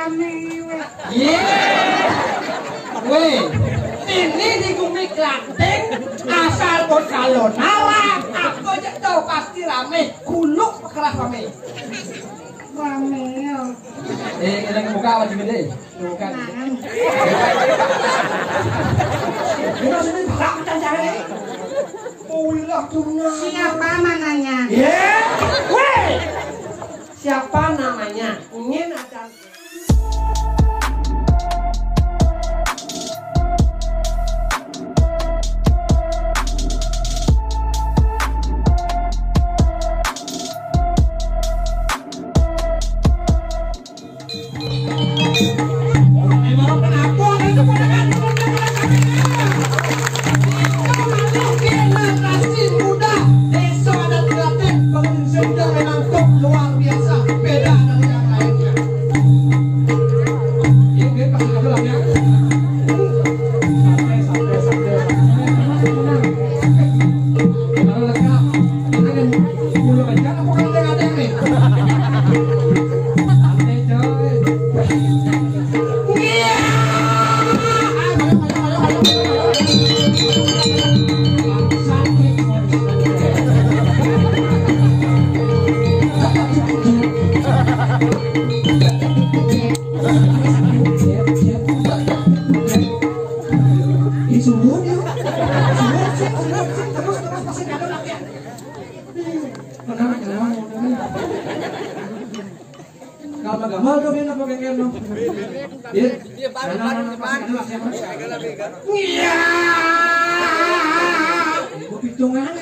rame weh. Weh, ini di Bumi Klaten asal Bokalonala. Aku aja tahu pasti rame. Kuluk kerah rame. Rame ya. Kita buka apa sih gede? Buka. Kita sini buka macam cari. Ulah tuna. Siapa mananya? Weh, siapa namanya? Ingin ada. Gamal tuh biar apa kayak gitu. Iya, depan. Iya. Ibu hitungan.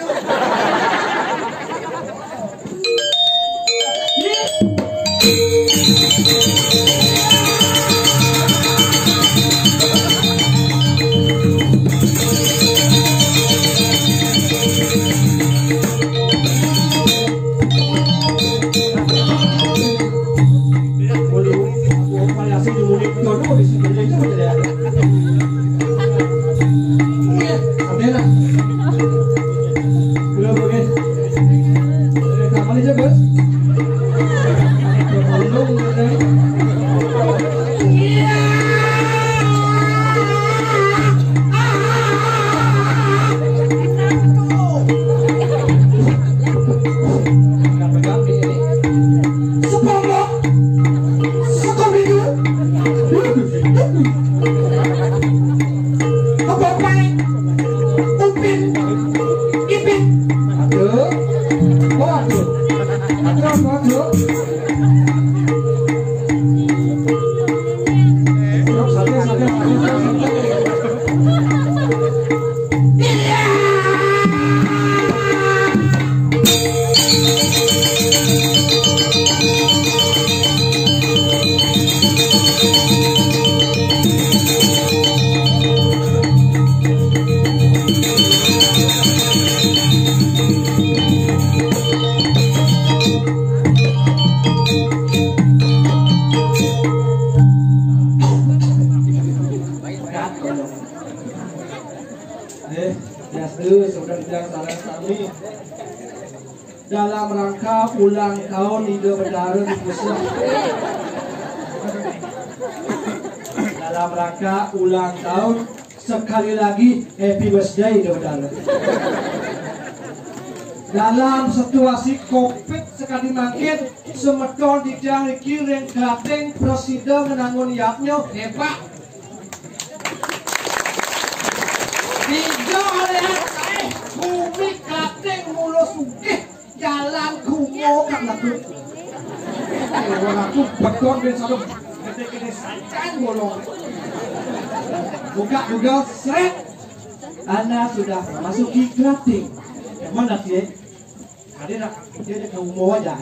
Dalam rangka ulang tahun Lido Bedaren dalam rangka ulang tahun sekali lagi happy birthday Lido Bedaren. Dalam situasi covid sekali makin semeton dijang dikiring Klaten presiden menanggung yaknya hebat. Tiga lihat Bumi Klaten mulu sugih jalan kumo kan laku. Aku beton ben satu gede-gede sancan bolong. Buka juga seret. Anda sudah masuki Klaten. Mana sih? Ada nak dia ke kumo aja.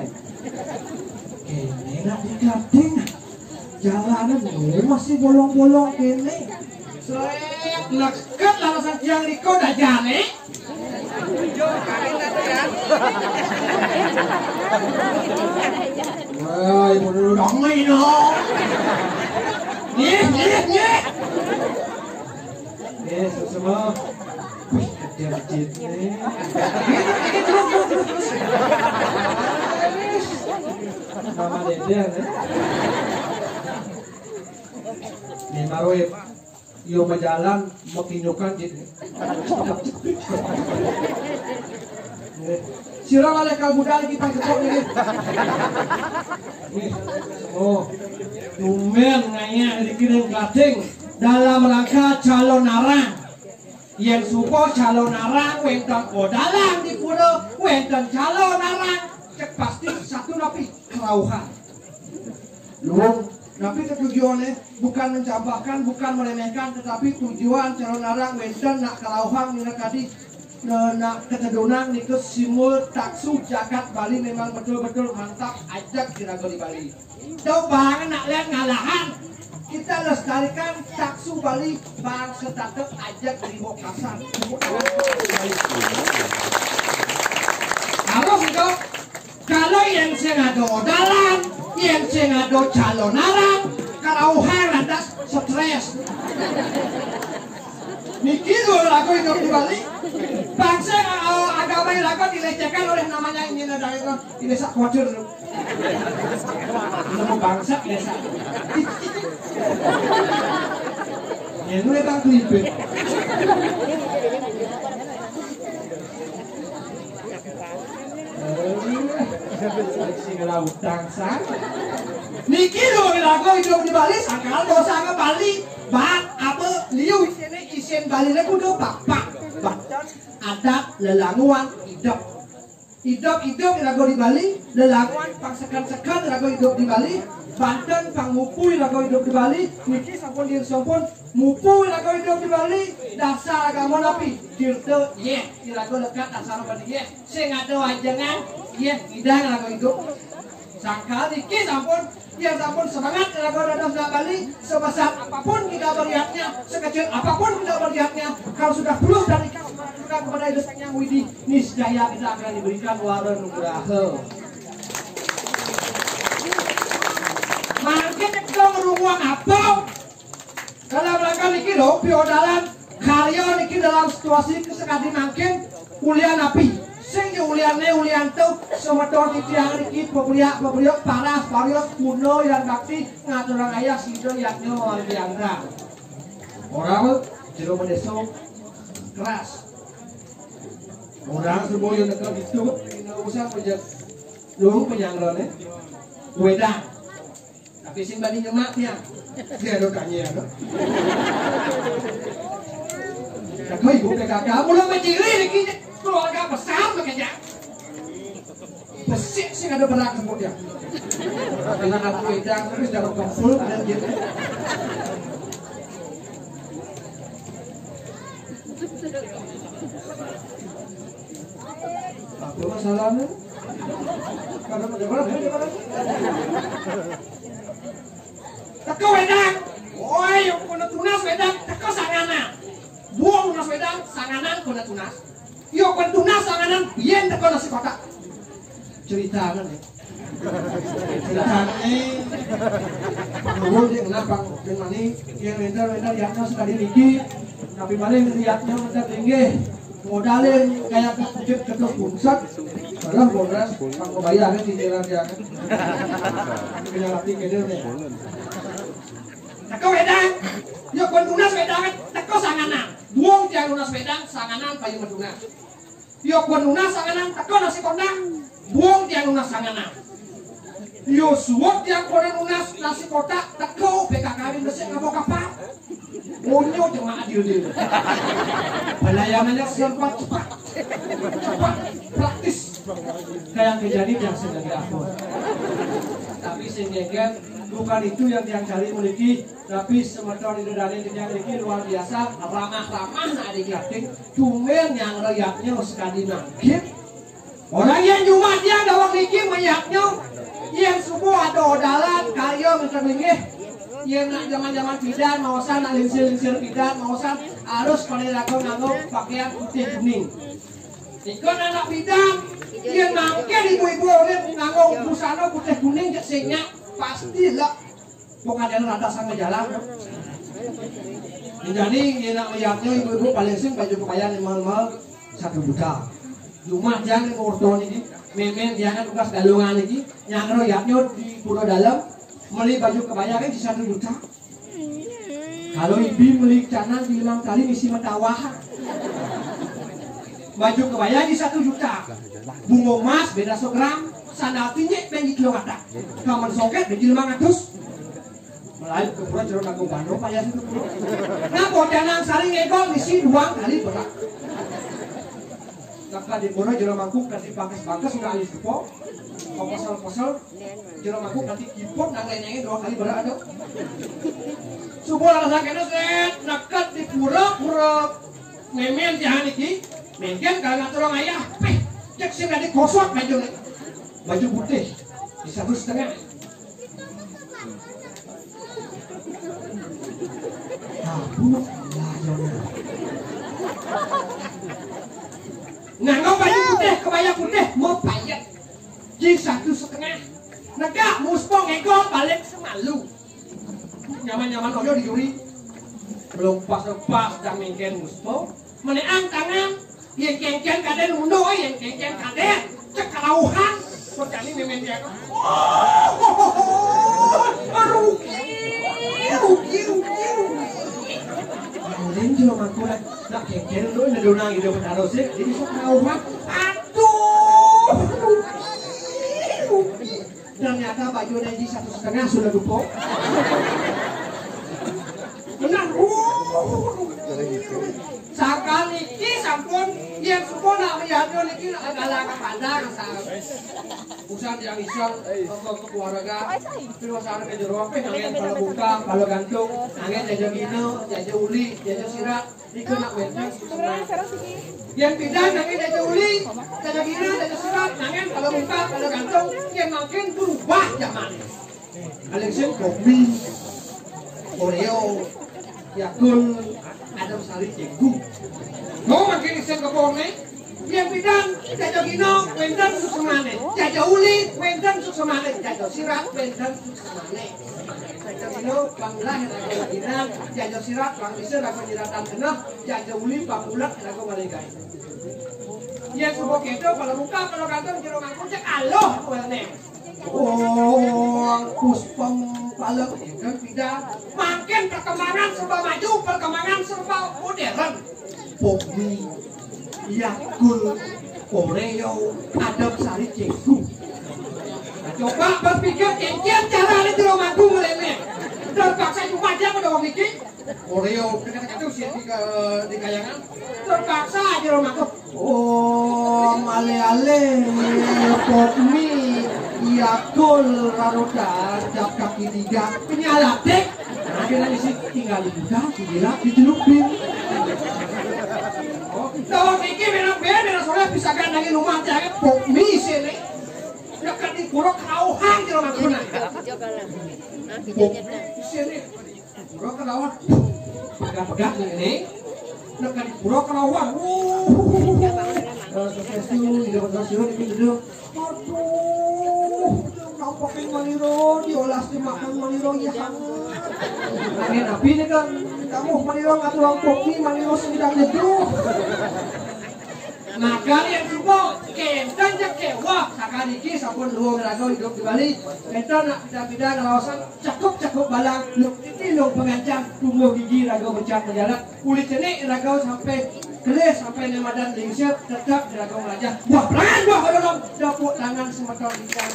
Kene nak di Klaten. Jalanan masih bolong-bolong kene. Seret leket langsung yang liko dah jane. Wah, ibu dulu dong ini dong. Nih. Semua. Wih, kecil nih. Terus. Nama dia nih. maroe yo berjalan makinyukan gitu. Sira oleh kal budal kita gekok ini. Oh. Tumen ngaya dikirim Gading dalam rangka calon narang. Yang suko calon narang wenten odalang di pura wenten calon narang cek pasti satu napi kerauhan. Luang napi tujuannya bukan mencampakkan, bukan meremehkan, tetapi tujuan calon narang wenten nak kerauhan mina kadi nak ketedunang nikus simul taksu jagat Bali memang betul-betul mantap ajak kira di Bali. Coba nak lihat ngalahan kita lestarikan taksu Bali bang setatek ajak di Bokasan. Harus itu kalau yang sengado dalam, yang sengado calon narang, kerauhan lantas stres. Mikir lagu hidup di Bali. Bangsa agama yang lagu dilecehkan oleh namanya ini negara ini desa khawatir. Nama bangsa desa. Yang itu tentang klipin. Singgah bangsa. Niki loh lagu hidup di Bali. Sakal dosa ke Bali. Bang apa liu sini isen Bali le kudu bapak. Adat lelanguan hidup lagu di Bali, lelanguan pangsekan-sekan lagu hidup di Bali, Banten pangmupui lagu hidup di Bali, niki sampun dir sampun mupui lagu hidup di Bali, dasar agama napi dirte ye di lagu lekat dasar Bali ye sing ada wajangan ye hidang lagu hidup sangkal niki sampun ya sampun semangat lagu dados Bali sebesar apapun kita melihatnya, sekecil apapun kita melihatnya, kalau sudah puluh dari kepada hidup yang widi niscaya kita akan diberikan waran nugraha. Mungkin kita meruang apa? Dalam rangka niki loh, piodalan karya niki dalam situasi sekali mungkin ulian api. Sing uliane ulian tuh semeton titiang niki pebeliak paras parios kuno yang bakti ngaturang ayah sido yaknya orang biangga. Orang jero medeso keras. Orang semua yang dekat itu usah pejat lurung penyangron wedang tapi sing bani nyemak dia ada kanya kan kakak ibu kakak mulai menciri lagi keluarga besar makanya besik sing ada berak kemudian dengan aku wedang terus dalam kompul dan gitu apa masalahnya? Karena bagaimana? Teko wedang, woi, kuna tunas wedang, teko sangana, buang tunas wedang, sanganan kuna tunas, yo kun tunas sanganan, yen teko nasi kotak. Cerita kan nih, cerita nih, penghubung dia kenapa? Dengan ini, yang vendor yaknya sekali niki, tapi paling lihatnya mentar tinggi. Modalin kayak kucing ketus bungsat malah bonus aku bayarin cicilan dia kan punya latih gede nih teko wedang yuk kon tunas wedang teko sanganan buang tiang tunas wedang sanganan payu meduna yuk kon tunas sanganan teko nasi kondang buang tiang tunas sanganan yuk suwok tiang koran tunas nasi kotak teko BKK besi ngabok kapal Unyu cuma adil pelayanannya cepat, praktis. Kayak kejadian yang sedang diatur. Tapi sehingga bukan itu yang cari memiliki, tapi semeton itu dari yang memiliki luar biasa, ramah-ramah adik Gading, cuman yang rakyatnya sekali nangkip. Orang yang cuma dia dawang dikit mayatnya, yang semua ada odalan, karya mencermingi. Yang nak zaman-zaman bidan, mausan nak linsir-linsir bidan, mausan harus pada lagu nganggo pakaian putih kuning. Ikon anak bidan, yang mangke ibu-ibu orang nganggo busana putih kuning sehingga pastilah bukan ada rada sang jalan. Jadi yang nak melihatnya ibu-ibu paling sing baju pakaian mahal-mahal 1 juta. Cuma jangan ngurton ini, memen jangan tugas galungan ini, yang royaknya di pulau dalam. Beli baju kebanyakan di 1 juta. Kalau ibu beli canan di 5 kali misi metawahan. Baju kebaya di 1 juta. Bunga emas beda 100 gram. Sandal tinyek bengi kilowatt. Kamar soket bengi 500. Melayu ke pura jeruk aku Bandung payah itu. Nah bodanang saling ngegol misi 2 kali berat. Kakak di pura jeruk mangkuk kasih pangkas sudah alis kepo. Posel jeruk mangkuk nanti kipot nang lenyengin 2 kali berat ada. Subuh rasa kena set dekat di pura memen jahan iki. Mungkin kalau tolong ayah, cek sih nggak dikosok baju putih di 1,5. Nggak baju putih, kebaya putih mau payet di 1,5. Negak muspong ngegol balik semalu. Nyaman-nyaman ojo dijuri. Belum pas dan mungkin muspong meneang tangan. Yang kengken kaden undo, yang kengken kaden cek kalauhan. Percani memen dia. Rugi. Lain juga maku lah. Nak kengken undo na donang hidup taruh sih. Jadi sok kalauhan. Aduh. Ternyata baju Neji 1,5 sudah dupo. Benar. Sakali ki sampun yang sempurna melihatnya niki adalah pandang usaha yang iseng ke keluarga terus ada ke jero pe nangen kalau buka kalau gantung nangen jaja gino jaja uli jaja sirat iku nak weteng yang bidang nangen jaja uli jaja gino jaja sirat nangen kalau buka kalau gantung yang makin berubah zaman alexen kopi Oreo Yakul Adam Sari Cenggu. Mau makin isen ke pohonnya, yang bidang jaja gino, wendang suksemane, jaja uli, wendang suksemane, jaja sirat, wendang suksemane. Jaja gino, banglah yang aku ginang, jaja sirat, bang bisa aku nyiratan genah, jaja uli, bangulak yang aku malikai. Yang sebuah kedo, kalau buka, kalau gantung, jeruk ngangkut, cek aloh, wene. Oh, puspem palek kan bidang makin perkembangan serba maju, perkembangan serba modern. Popi, Yakul, Oreo, Adam Sari Cenggu. Nah, coba berpikir kian cara ini di rumah gue ngelene. Terpaksa cuma aja pada orang ini. Oreo dekat-dekat itu sih di kayangan. Terpaksa aja rumah gue. Oh, ale-ale, Popi. Yakul Raroda jam kaki 3 penyala dek. Nah dia lagi sih tinggal dibuka, dibilang dicelupin. Oh, kalau ini benar soalnya bisa gandangin rumah jangan Pomi sini. Dekat di pura Kelauhan di rumah guna. Pomi sini, pura Kelauhan. Pegang-pegang ini. Dekat di pura Kelauhan. Stasiun, di depan stasiun ini dulu. Aduh, nampakin maniro, diolah dimakan maniro ya kan. Angin api nih kan, kamu maniro nggak tuang kopi, maniro sedang jenuh. Nah kalian semua kentan jak kewa, sakali ki sampun luang rago hidup di Bali. Kentan nak pindah-pindah kawasan cakup balang, tilung pengancam, tunggu gigi rago bencang menjalan, kulit cenik rago sampai keles sampai nemadan lingsir tetap diragam raja. Buah perangan buah kodolong dapuk tangan semeton ikan.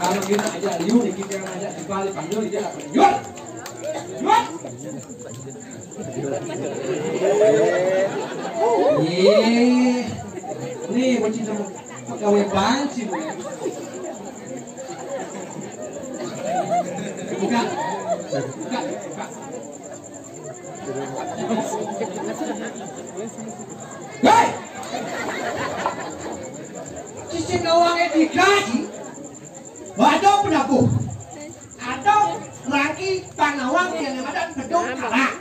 Kalau kita aja liu kita aja di Bali panjul dia lah panjul. Jual. Nih macam sama pegawai bank sih. Bukan. Hei! Cincin uangnya digaji, waduh penabuh, atau lagi panawang yang ada gedung kalah.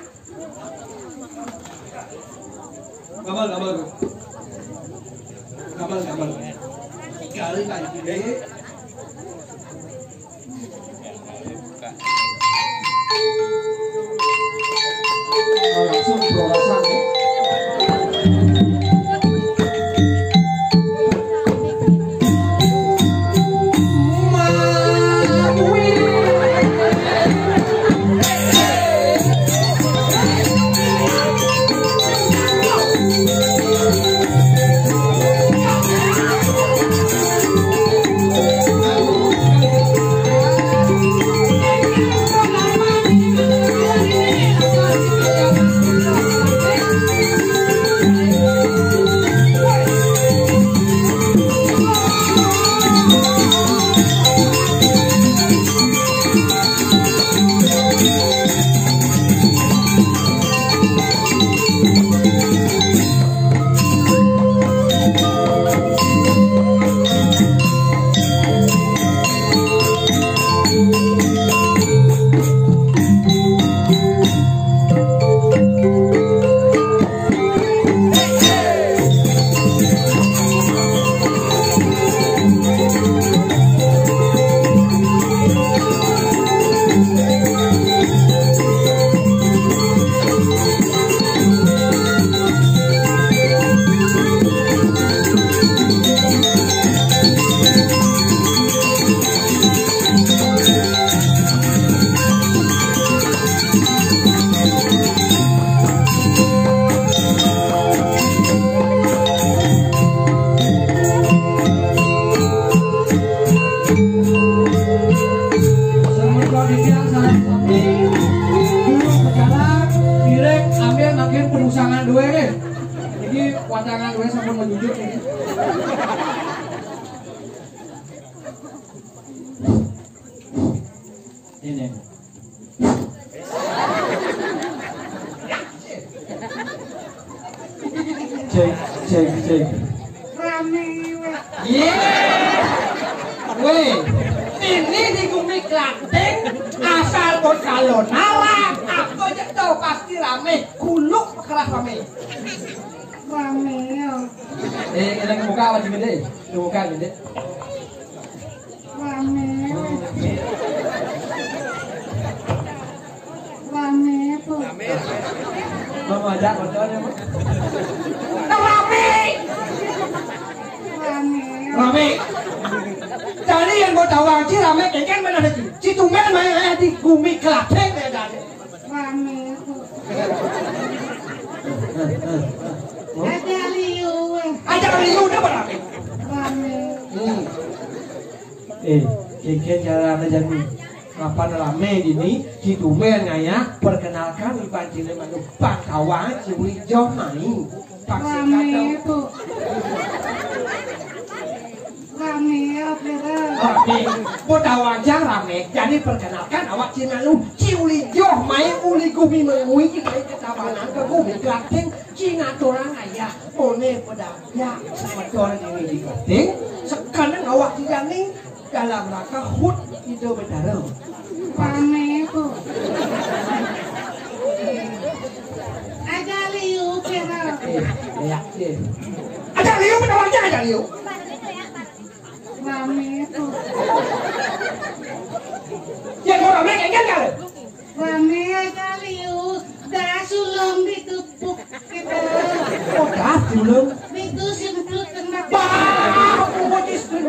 Kabar. Kali lagi deh. Langsung berolasan ya. sampun menunjuk ini. Ini. Cek. Rame weh. Weh, ini di Bumi Klaten asal kalau nalar aku aja tahu pasti rame, kuluk keras rame. Rame ya. Kita ke muka wajib gede, ke muka gede. Rame weh. Rame po. Mau ajak konconya Mas. Rame, Rame ya. rame. Jadi yang gue tahu aja rame, kan mana ada si Tumen main di Bumi Klaten ya kan. Rame po. Ada liu weh. Aja kali udah berapa? Rame. Keke cara jadi kapan rame ini si Tumen ngaya perkenalkan Ipan Cile Manu Pangkawan Ciwi Jom main Paksin Rame Katau po. Rame ya pera. Rame, gue tahu aja rame. Jadi perkenalkan awak Cinalu Ciuli Joh main uli gumi mengui kita ketabanan ke Bumi Klaten Cina orang ayah one pada ya sama orang ini di Klaten. Sekarang awak Cinaning dalam rangka hut itu berdarah. Rame po. Ada liu pera. Ya, Ada liu penawarnya ada liu. Rame po. Yang mau rame kayak kan? Rame ada liu. Dah sulung ditupuk kita. udah belum Itu simpul kena. Bah, mau istri.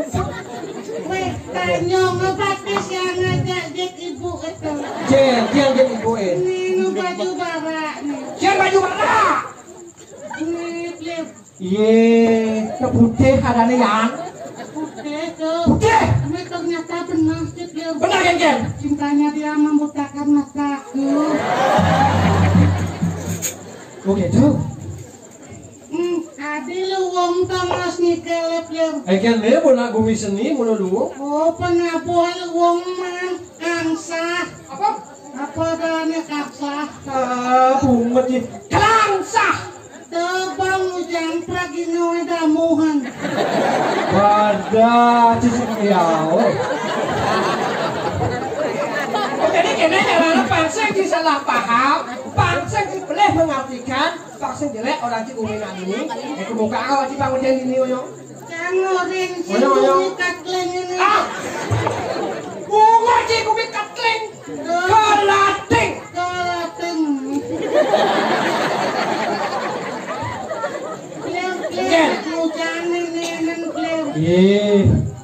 Weh, tanya ngebatis yang ngajak dek ibu itu. yang jadi ibuin Ini baju barak nih. Yang baju mana? Ini plip putih ada nih ya putih tuh. Putih. Ini ternyata benar sih dia. Benar kan? Cintanya dia membutakan mataku. oke tuh Adi lu wong tangos nih kelep yang. Eken le bola gumi seni mulu lu Oh, penabuhan wong man angsa. Apa? Apa dana kaksa? bunget sih Kelangsah. Tebang ujang pragino damuhan. pada cici ya Jadi kena jalan pangseng disalah paham, pangseng boleh mengartikan pangseng jelek orang cik uminan ini. Kemuka awak cik bangun yang ini yo. Jangan orang si Oyo, oyo. bumi katleng ini. Ah, bunga cik kumi katleng, kelating. Kalateng. Klem Oke. klem mujang ini klem.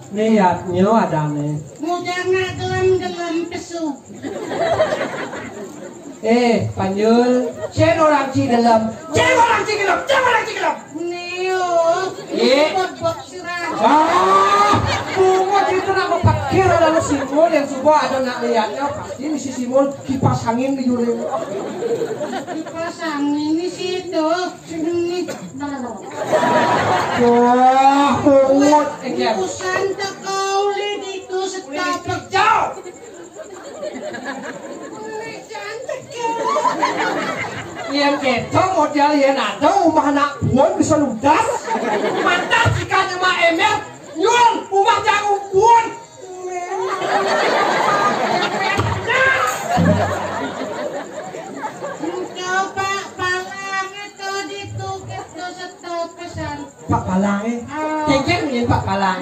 niatnya ada nih Mujang nak gelam pesu. panjul Cek orang cik dalam, cek orang cik dalam, cek orang cik dalam. Neo. Bot sirah. Bunga cik itu nak mempakir adalah Simul yang sebuah ada nak lihatnya pasti ini si Simul kipas angin di juring. Dipasang ini situ. Ini. Wah, pungut. Usan tekauli itu setapak. Jauh. Yang kita model yang ada rumah anak buan bisa ludas. Mantap jika nama emel nyul rumah jagung buan. Coba palang itu ditukar ke setopesan. Pak Palange Kengkeng nih Pak Palang.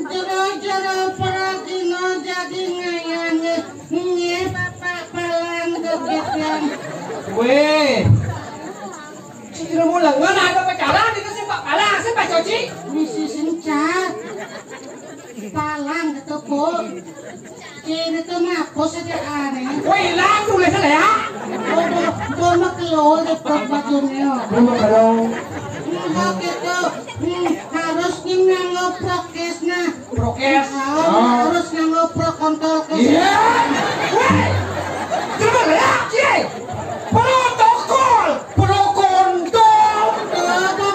Jero-jero peragino jadi ngayang. Nye bapak palang kegiatan. Weh, si mau lengan ada pacaran itu si Pak Palang, si Pak Coci. Misi sencat. Palang ke toko. Kini itu ngapus aja aneh. Weh, hilang tulisnya ya. Gue mau keluar deket bajunya. belum kalau Enggak gitu. Harus nganggo prokes nah. Prokes. Harus nganggo protokol Iya. Weh, coba ya, Cie. Protokol, prokontol. Coba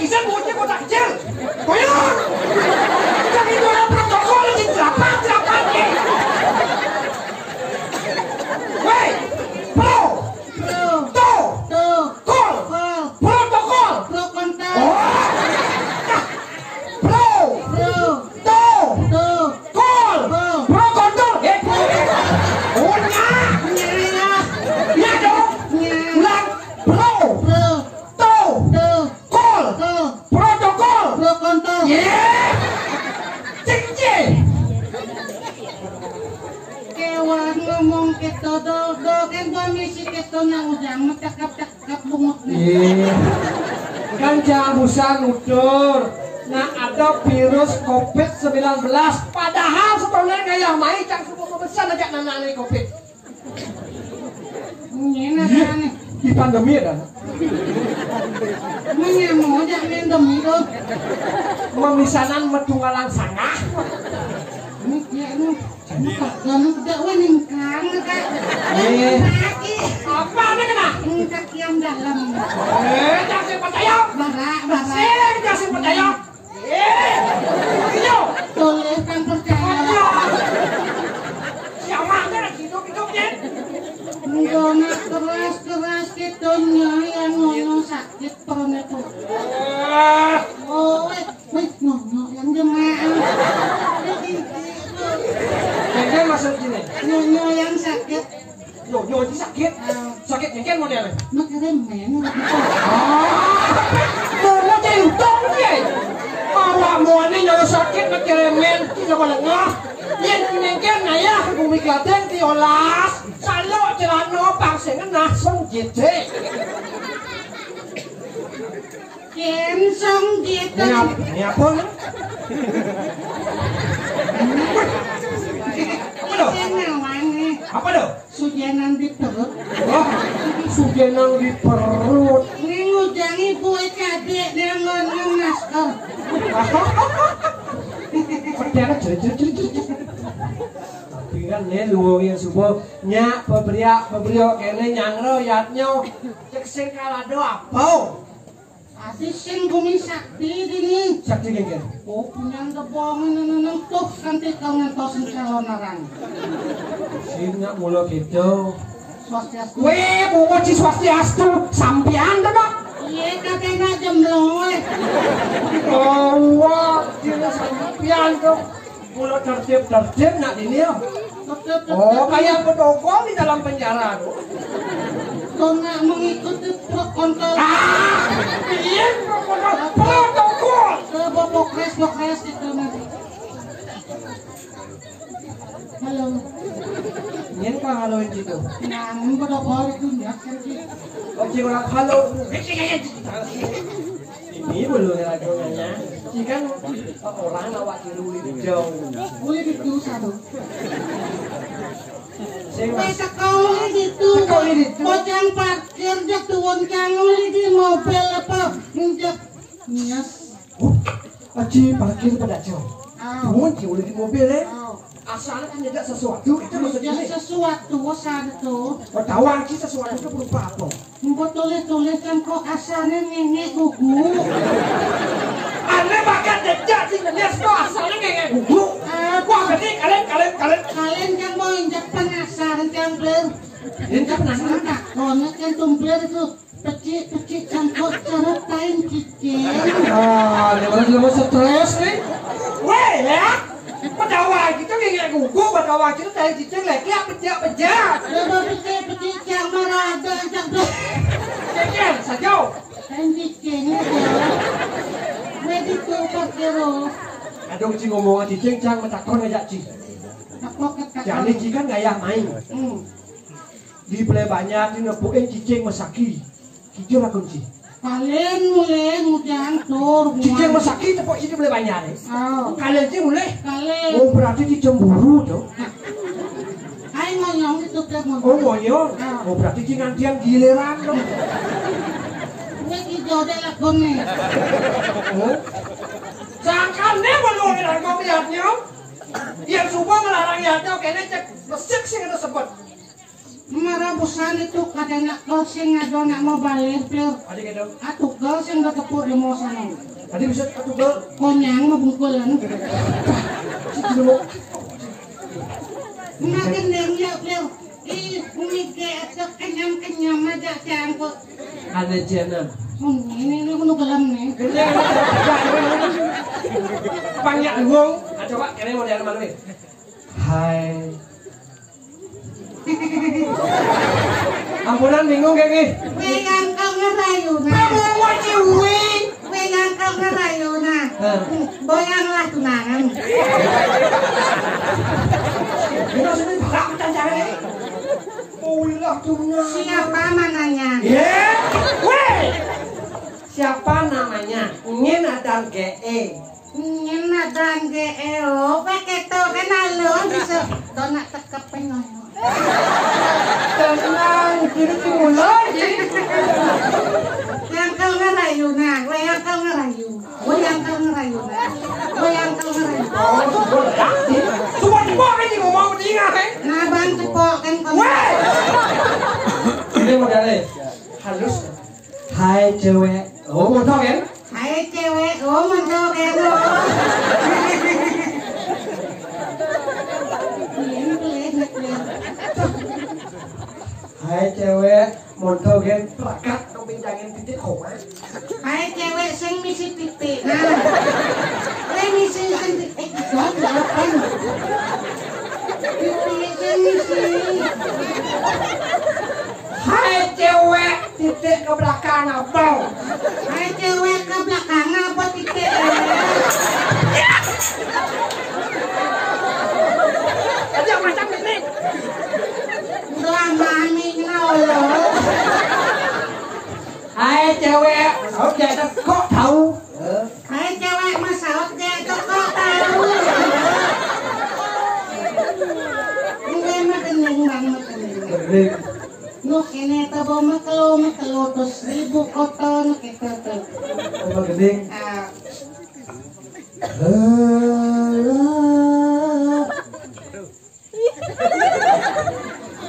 Isan muncul kotak kecil. Koyong. Jadi itu ada protokol di jerapan ya. Woi, pro, kol, protokol, oh, pro, kol, protokol, oh ya dong, ulang, pro, kol, protokol, yeah, cing. Kewan ngomong gitu do kan komisi gitu nang ujang cakap bungut Kan jangan usah nudur. Nah ada virus COVID-19. Padahal sebenarnya kayak main cang semua besar aja nanane COVID. Ini aneh. Di pandemi kan. Mana mau aja endemi do. Memisanan metunggalang sangah. Ini dia nu. Kamu tidak wening kang kak. Apa nih kena? Kaki yang dalam. Jangan percaya. Bara. Jangan percaya. Iyo. Boleh kan percaya. Siapa ada hidup-hidupnya? Nggak keras gitu yang ngono sakit perutnya tuh. Oh, ngono yang jemaah. Mungkin masuk sini. Nyonya yang sakit. Nyonya itu sakit. Sakit mungkin mau nih. Makanya men. Mau centong ya. Awak mau nih nyonya sakit keremen tidak boleh ngah. Yang mungkin naya bumi Klaten diolas. Salo celana bangsengan nasong jete. Kensong gitu. Ini apa nih? Apa dong? Sujenan di perut. Wah, sugenan di perut. Ini ngujangi kue cadek dengan ngomong masker. Pertiana jerit. Tapi kan nih luwungin subuh nyak pebrio kene nyangro yatnya cek sing kalado apa? Asisten bumi sakti ini. Sakti genggen. Oh, punya kebohongan neneng tuh nanti kau ngentosin calon orang. Sini mulu gitu. Swastiastu. Weh, bunga ci swastiastu sampian dah dok. Iya, katanya jemlong. Oh, wah, dia sampian tuh. Mulu tertib nak ini ya. Oh, kayak pedokol di dalam penjara tuh. Kau nggak mengikuti kontrol. Iya, protokol. Bokres itu nanti. Halo. Ini kan haloin gitu. Nah, protokol itu nggak kerja. Oke, orang halo. Ini belum lagunya. Jika orang awak kiri jauh. Boleh gitu satu. Saya Kau gitu. Bocang parkir jatuhan kangul di mobil apa? Injak. Nias. Aji parkir pada jauh. Tuhan boleh di mobil asalnya kan tidak sesuatu itu maksudnya sesuatu satu. Tahu aja sesuatu itu berupa apa? Mbok tulis-tulisan kok asalnya ngenge gugu. Anda bahkan tidak sih ngeliat kok asalnya ngenge gugu. Wah berarti kalian Kalian yang mau injak penasaran gambler. Injak penasaran tak? Konek kan tumbler itu pecik cangkok caratain cicing. Dia stres nih. Weh ya. Padawa gitu ngenge gugu, padawa gitu dari cicing lagi pejak. Coba pecik yang marada cangkok. Cicing sajau. Kan cicing itu. Wedi tuh parkiro. Aduh cing ngomong cicing cang metakon ngajak cing. Jadi cing kan gaya main. Di play banyak ini nepuin cicing masaki. Kijur aku cing. Kalian mulai ngujang tur. Cicing masaki tepuk ini boleh banyak nih. Kalian cing mulai. Kalian. Oh berarti cemburu tuh. Hai ngonyong itu kan Oh ngonyong. Oh berarti cing ngantian giliran tuh. Ini jodoh lakonnya. Oh. Sangkannya belum ngomong lihatnya. Yang subuh melarang lihatnya kayaknya cek mesik sih itu sebut. Marabusan itu kadang nak kau sing ngado nak mau balik pleur. Ada gitu. Atuh kau sing udah kepur di mau sana. Tadi bisa atuh Konyang mau bungkulan. dulu. Makan dia pleur. Umike atau kenyam aja cangkuk. Ada channel. Ini kuno gelam nih. Banyak ngomong. Coba kalian mau lihat mana nih? Hai. Ampunan bingung kayak gini. Wegang kau ngerayu nah. Kamu mau ciwi? Wegang kau ngerayu nah. Boyanglah tunangan. Ini sini bakal cari. Ulah tunangan. Siapa mananya? Weh. Siapa namanya? Ngin dan GE. Ngin dan GEO. Pakai to kenal lo bisa. Donak tekap pengoyo. Tenang, kiri lagi. Yang kau ngerayu nah, yang kau ngerayu. Yang kau ngerayu nah. Yang kau ngerayu. Cuma dibawa aja ngomong dia kan. Nah bang cepok kan kamu. Ini modalnya halus. Hai cewek. Oh mau tau kan? Hai cewek, mentok kan lo. Hai cewek, montol gen plakat kau pinjangin titik koma. Hai cewek sing misi titik. Nah. Misi titik kok kan. Titik misi. Hai cewek, titik ke belakang apa? Hai cewek ke belakang apa titik? Aja macam ini. Udah mami nolo. Hai cewek, sao jadi kok tahu? Hai cewek masaut dia kok tahu. Enggak makening bang makening. Nu kene tabo makelo tos 1000 koton kita tuh. Apa gedeng?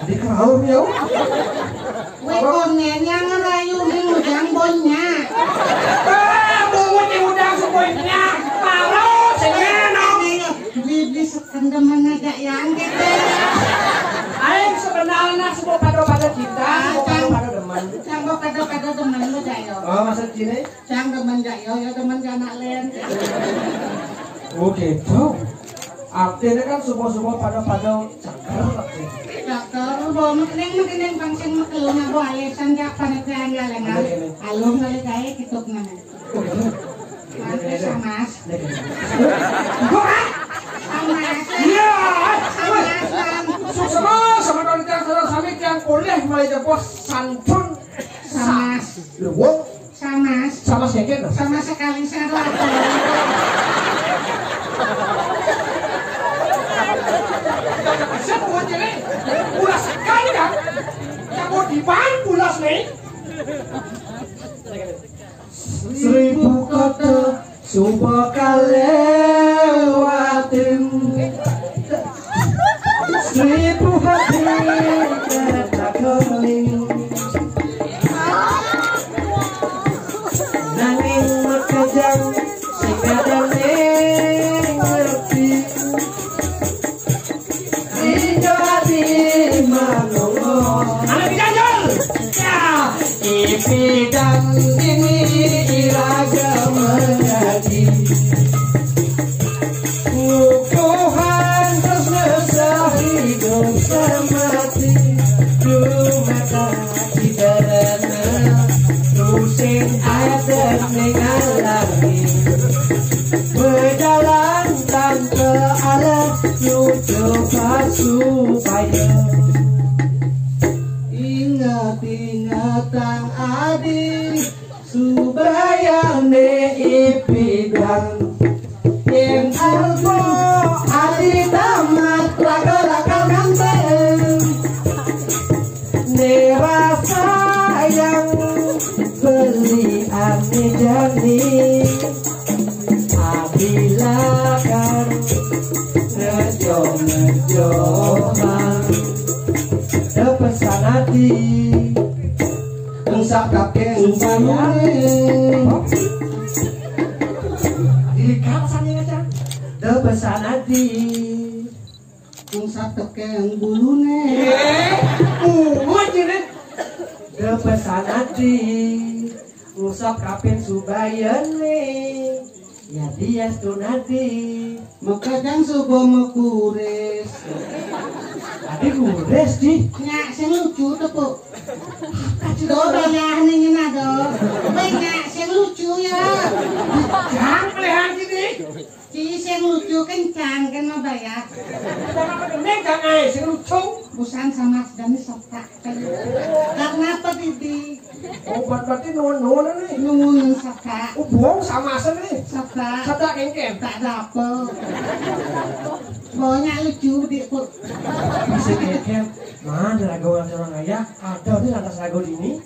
Di kau ya? Weh komen yang ngerayu nih udang bonnya. Bungut yang udang semuanya. Malu cengena. Bibli sekendeman aja yang gitu. Aing sebenarnya semua pada kita, semua pada deman. Canggo kado demen lu jayo. Oh masa sini? Cang demen jayo, ya demen anak len. Oke, tuh. Artinya kan semua pada cakar. Cakar, bawa makening bangsin makelo na bawa alisan jak panagaan galengan. Alum kali kaya kitok na. Samas. Samas. Iya. Samas. Sama kalau kita sama yang boleh mulai jemput santun. Samas. Lu Samas. sama siapa? Sama sekali salah. Siapa mau jadi? Ulas sekali kan? Yang mau diban ulas nih. 1000 kata coba kalewatin 1000 hati kata keling nanging makajang sing ada ning ngerti dijadi manongo anak dijanjol ya ipidang ini iraga menjadi Tuhan terus ngesah hidup semati Dumata diderana Tusin ada dengan langit Berjalan tanpa arah Coba supaya Ingat tang adi Subayane ipidang Yang alpo adi tamat Lagal ganteng Nerasa yang beli ane jani Abila kan ngejom-ngejoman Dapat Usap kapten Umpamane dilihat rasanya aja debesan hati Usap tekeng bulune jadi debesan hati usap kapten subayane ya dia stunadi Makadang subo mekures adik gures di Nyak sing lucu tuh po Do bayah nih do Banyak sing lucu ya jangan pelihan gini Ci sing lucu kencang kan mah bayar kenapa kening gak ngai sing lucu Busan sama sedang sotak Karena apa Didi obat berarti nuan nih Nun sotak bohong sama asem nih Sotak sadak kengkem Tak dapet Banyak lucu di po bisa kengkem mana lagu orang ayah ada di atas lagu ini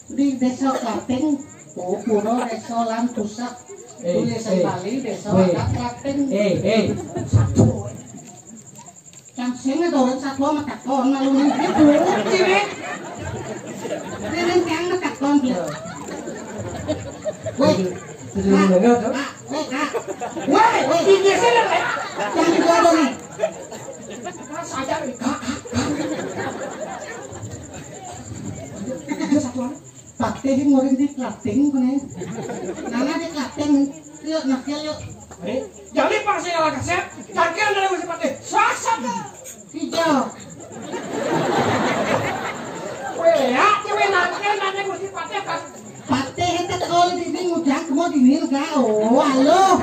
Di desa Klaten Puro desa lan pusat Tulisan Bali desa Klaten satu Yang sing ngedoren satu sama takon malu nih cilik Nenek yang takon dia Woi jadi mendengar tuh Woi ini sih lah Jangan digodoh nih saja nih Pati di ngorin di Klaten kene Nana di Klaten Yuk nak yuk jadi pas saya lagi kasih kakek anda harus seperti sasat Hijau ya cewek nanya gue sih pakai kan Pati itu kalau di sini ngudang kemo di sini enggak oh halo